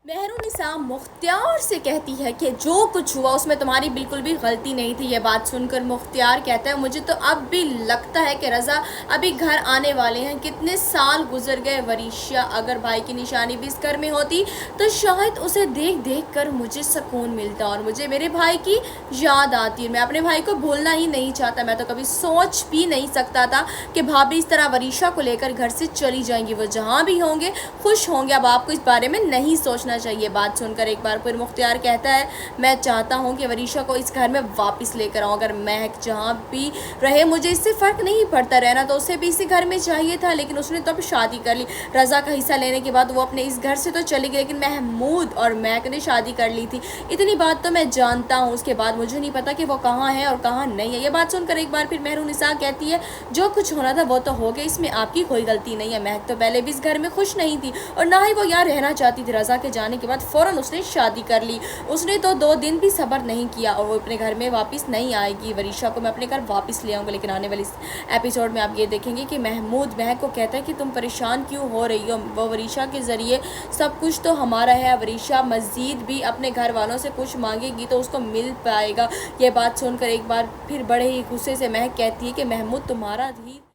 मेहरुनिसा मुख्तियार से कहती है कि जो कुछ हुआ उसमें तुम्हारी बिल्कुल भी गलती नहीं थी। ये बात सुनकर मुख्तियार कहता है मुझे तो अब भी लगता है कि रज़ा अभी घर आने वाले हैं। कितने साल गुजर गए वरीशा, अगर भाई की निशानी भी इस घर में होती तो शायद उसे देख देख कर मुझे सुकून मिलता और मुझे मेरे भाई की याद आती है। मैं अपने भाई को भूलना ही नहीं चाहता। मैं तो कभी सोच भी नहीं सकता था कि भाभी इस तरह वरीशा को लेकर घर से चली जाएंगी। वो जहाँ भी होंगे खुश होंगे। अब आपको इस बारे में नहीं सोचना चाहिए। बात सुनकर एक बार फिर मुख्तियार कहता है मैं चाहता हूँ कि वरीशा को इस घर में वापस लेकर आऊँ। अगर महक जहाँ भी रहे मुझे इससे फ़र्क नहीं पड़ता। रहना तो उसे भी इसी घर में चाहिए था, लेकिन उसने तो अब शादी कर ली। रज़ा का हिस्सा लेने के बाद वो अपने इस घर से तो चली गई, लेकिन महमूद और महक ने शादी कर ली थी। इतनी बात तो मैं जानता हूँ। उसके बाद मुझे नहीं पता कि वो कहाँ है और कहाँ नहीं है। ये बात सुनकर एक बार फिर मेहरुनिसा कहती है जो कुछ होना था वो तो हो गया, इसमें आपकी कोई गलती नहीं है। महक तो पहले भी इस घर में खुश नहीं थी और ना ही वो यहाँ रहना चाहती थी। रज़ा के जाने के बाद फ़ौरन उसने शादी कर ली। उसने तो 2 दिन भी सब्र नहीं किया और वो अपने घर में वापस नहीं आएगी। वरीशा को मैं अपने घर वापस ले आऊँगा। लेकिन आने वाली एपिसोड में आप ये देखेंगे कि महमूद महक को कहता है कि तुम परेशान क्यों हो रही हो, वो वरीशा के ज़रिए सब कुछ तो हमारा है। वरीशा मज़ीद भी अपने घर वालों से कुछ मांगेगी तो उसको मिल पाएगा। ये बात सुनकर एक बार फिर बड़े ही गुस्से से महक कहती है कि महमूद तुम्हारा ही